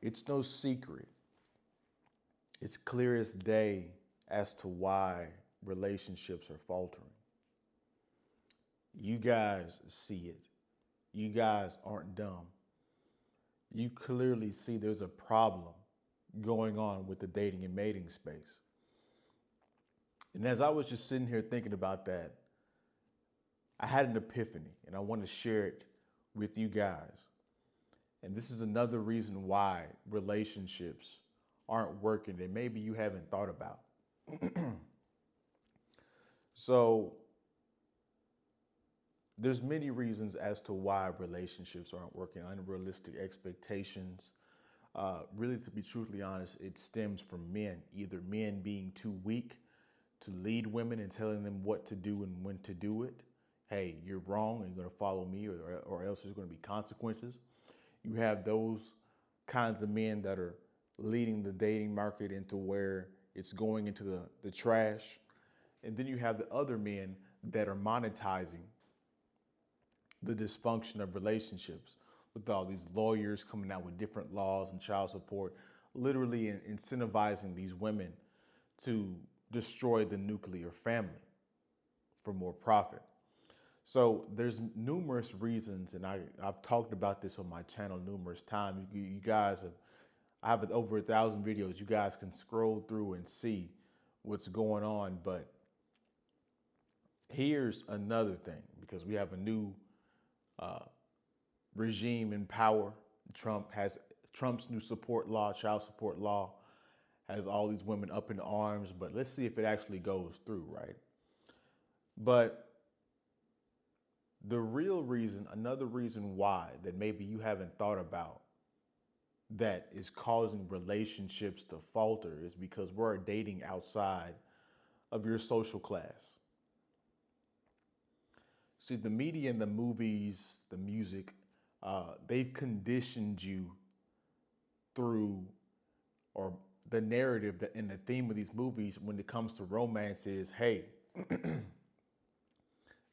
It's no secret. It's clear as day as to why relationships are faltering. You guys see it. You guys aren't dumb. You clearly see there's a problem going on with the dating and mating space. And as I was just sitting here thinking about that, I had an epiphany and I want to share it with you guys. And this is another reason why relationships aren't working that maybe you haven't thought about. So there's many reasons as to why relationships aren't working. Unrealistic expectations. Really, to be truthfully honest, it stems from men. Either men being too weak to lead women and telling them what to do and when to do it. Hey, you're wrong and you're going to follow me, or else there's going to be consequences. You have those kinds of men that are leading the dating market into where it's going into the trash. And then you have the other men that are monetizing the dysfunction of relationships with all these lawyers coming out with different laws and child support, literally incentivizing these women to destroy the nuclear family for more profit. So there's numerous reasons, and I've talked about this on my channel numerous times. You guys have, I have over 1,000 videos. You guys can scroll through and see what's going on. But here's another thing, because we have a new regime in power. Trump's new support law, child support law, has all these women up in arms. But let's see if it actually goes through, right? But the real reason, another reason why that maybe you haven't thought about that is causing relationships to falter is because we're dating outside of your social class. See, the media and the movies, the music, they've conditioned you through, or the narrative that and the theme of these movies when it comes to romance is, hey,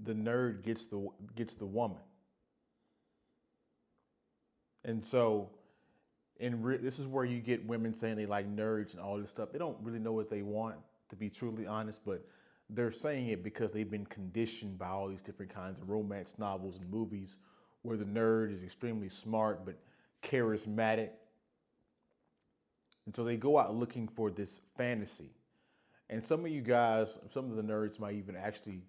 the nerd gets the woman. And so this is where you get women saying they like nerds and all this stuff. They don't really know what they want, to be truly honest, but they're saying it because they've been conditioned by all these different kinds of romance novels and movies where the nerd is extremely smart but charismatic. And so they go out looking for this fantasy. And some of you guys, some of the nerds might even actually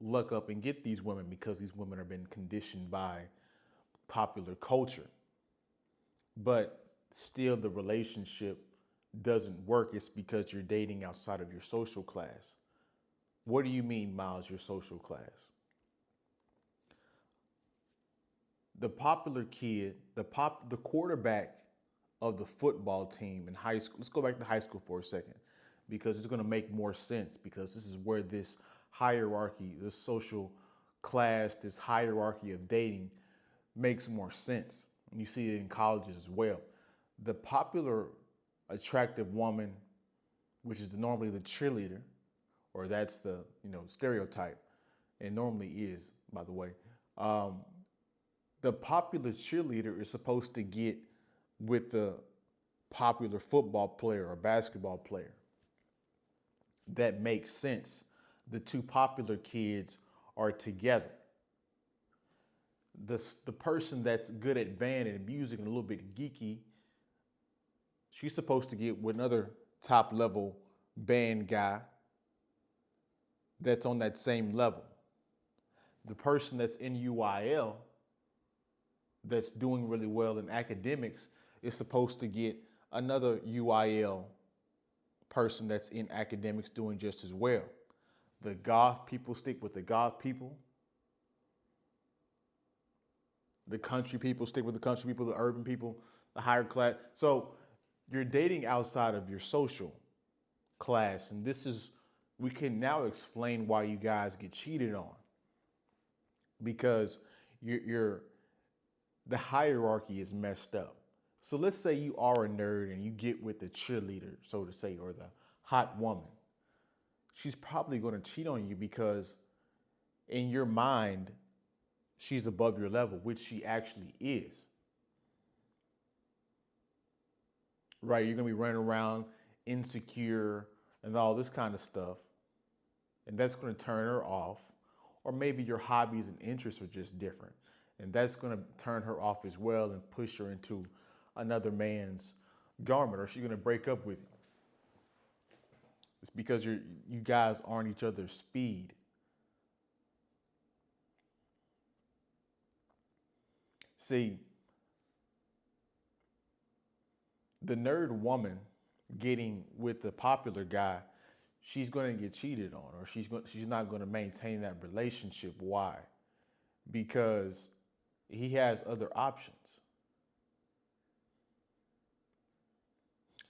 look up and get these women because these women have been conditioned by popular culture. But still the relationship doesn't work. It's because you're dating outside of your social class. What do you mean, Miles, your social class? The popular kid, the quarterback of the football team in high school. Let's go back to high school for a second, because it's going to make more sense, because this is where this hierarchy, this social class, this hierarchy of dating makes more sense. And you see it in colleges as well. The popular attractive woman, which is normally the cheerleader, or that's the stereotype, and normally is, by the way. The popular cheerleader is supposed to get with the popular football player or basketball player. That makes sense. The two popular kids are together. The person that's good at band and music and a little bit geeky, she's supposed to get with another top level band guy that's on that same level. The person that's in UIL, that's doing really well in academics, is supposed to get another UIL person that's in academics doing just as well. The goth people stick with the goth people. The country people stick with the country people, the urban people, the higher class. So you're dating outside of your social class. And we can now explain why you guys get cheated on. Because the hierarchy is messed up. So let's say you are a nerd and you get with the cheerleader, so to say, or the hot woman. She's probably going to cheat on you because in your mind, she's above your level, which she actually is. right? You're gonna be running around insecure and all this kind of stuff, and that's gonna turn her off. Or maybe your hobbies and interests are just different, and that's gonna turn her off as well and push her into another man's garment, or she's gonna break up with you. It's because you guys aren't each other's speed. See, the nerd woman getting with the popular guy, she's going to get cheated on, or she's not going to maintain that relationship. Why? Because he has other options.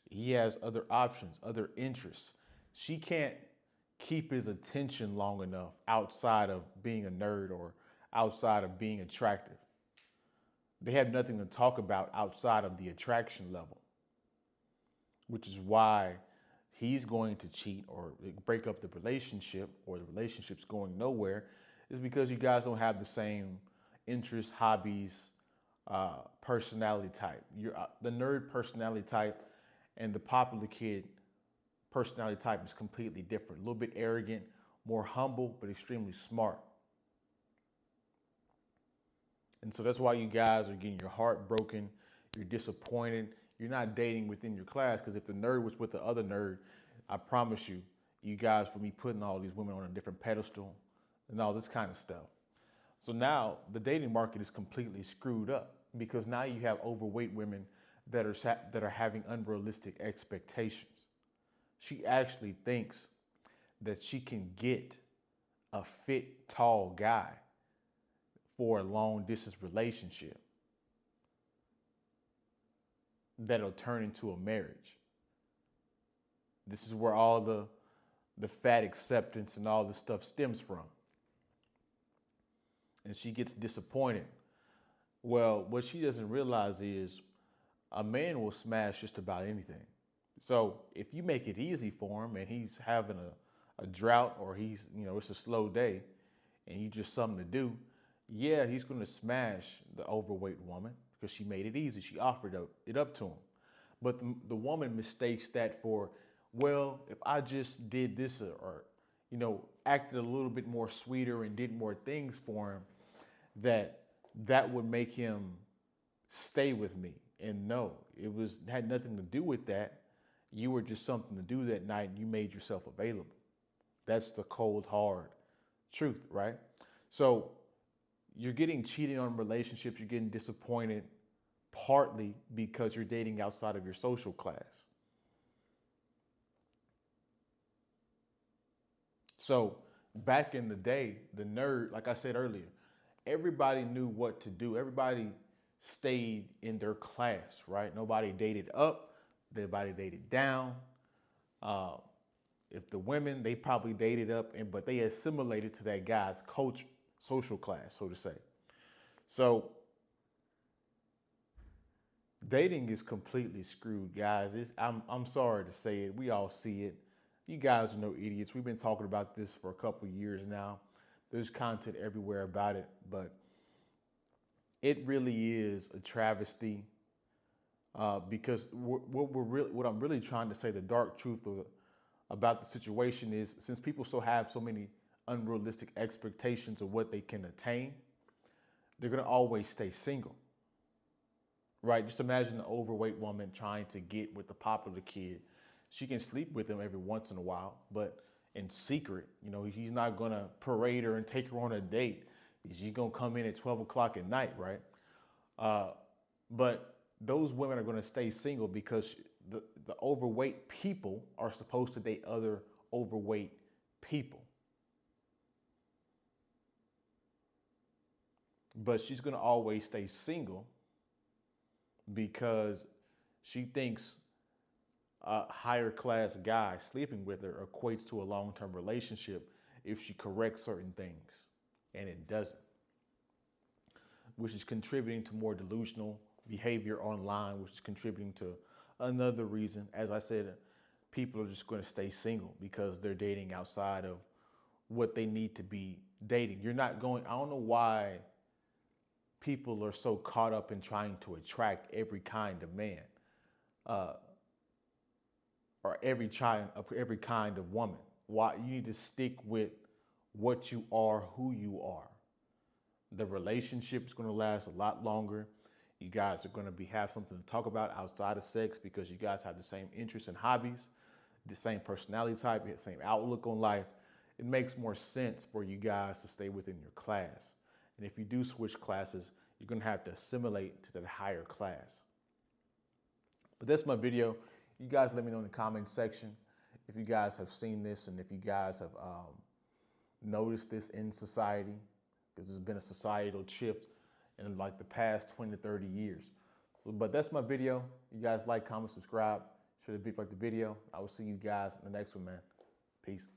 He has other options, other interests. She can't keep his attention long enough outside of being a nerd or outside of being attractive. They have nothing to talk about outside of the attraction level, which is why he's going to cheat or break up the relationship, or the relationship's going nowhere, is because you guys don't have the same interests, hobbies, personality type. The nerd personality type and the popular kid personality type is completely different. A little bit arrogant, more humble, but extremely smart. And so that's why you guys are getting your heart broken. You're disappointed. You're not dating within your class, because if the nerd was with the other nerd, I promise you, you guys would be putting all these women on a different pedestal and all this kind of stuff. So now the dating market is completely screwed up, because now you have overweight women that are having unrealistic expectations. She actually thinks that she can get a fit, tall guy for a long distance relationship that'll turn into a marriage. This is where all the fat acceptance and all this stuff stems from. And she gets disappointed. Well, what she doesn't realize is a man will smash just about anything. So if you make it easy for him and he's having a drought, or it's a slow day and you just something to do, yeah, he's going to smash the overweight woman because she made it easy. She offered it up to him. But the woman mistakes that for, well, if I just did this, or acted a little bit more sweeter and did more things for him, that would make him stay with me. And no, had nothing to do with that. You were just something to do that night, and you made yourself available. That's the cold, hard truth, right? So you're getting cheated on relationships, you're getting disappointed, partly because you're dating outside of your social class. So back in the day, the nerd, like I said earlier, everybody knew what to do. Everybody stayed in their class, right? Nobody dated up, everybody dated down. If the women, they probably dated up, but they assimilated to that guy's culture, social class, so to say. So dating is completely screwed, guys. I'm sorry to say it. We all see it. You guys are no idiots. We've been talking about this for a couple of years now. There's content everywhere about it, but it really is a travesty. Because what I'm really trying to say, the dark truth about the situation is, since people have so many unrealistic expectations of what they can attain, they're gonna always stay single, right? Just imagine an overweight woman trying to get with the popular kid. She can sleep with him every once in a while, but in secret, he's not gonna parade her and take her on a date. She's gonna come in at 12 o'clock at night, right? But those women are going to stay single because the overweight people are supposed to date other overweight people. But she's going to always stay single because she thinks a higher class guy sleeping with her equates to a long-term relationship if she corrects certain things, and it doesn't, which is contributing to more delusional behavior online, which is contributing to another reason. As I said, people are just going to stay single because they're dating outside of what they need to be dating. I don't know why people are so caught up in trying to attract every kind of man. or every child of every kind of woman. Why you need to stick with what you are, who you are. The relationship is going to last a lot longer. You guys are going to have something to talk about outside of sex because you guys have the same interests and hobbies, the same personality type, the same outlook on life. It makes more sense for you guys to stay within your class. And if you do switch classes, you're going to have to assimilate to that higher class. But that's my video. You guys let me know in the comment section if you guys have seen this and if you guys have noticed this in society, because there's been a societal shift in like the past 20 to 30 years. But that's my video. You guys like, comment, subscribe. Share the video, like the video. I will see you guys in the next one, man. Peace.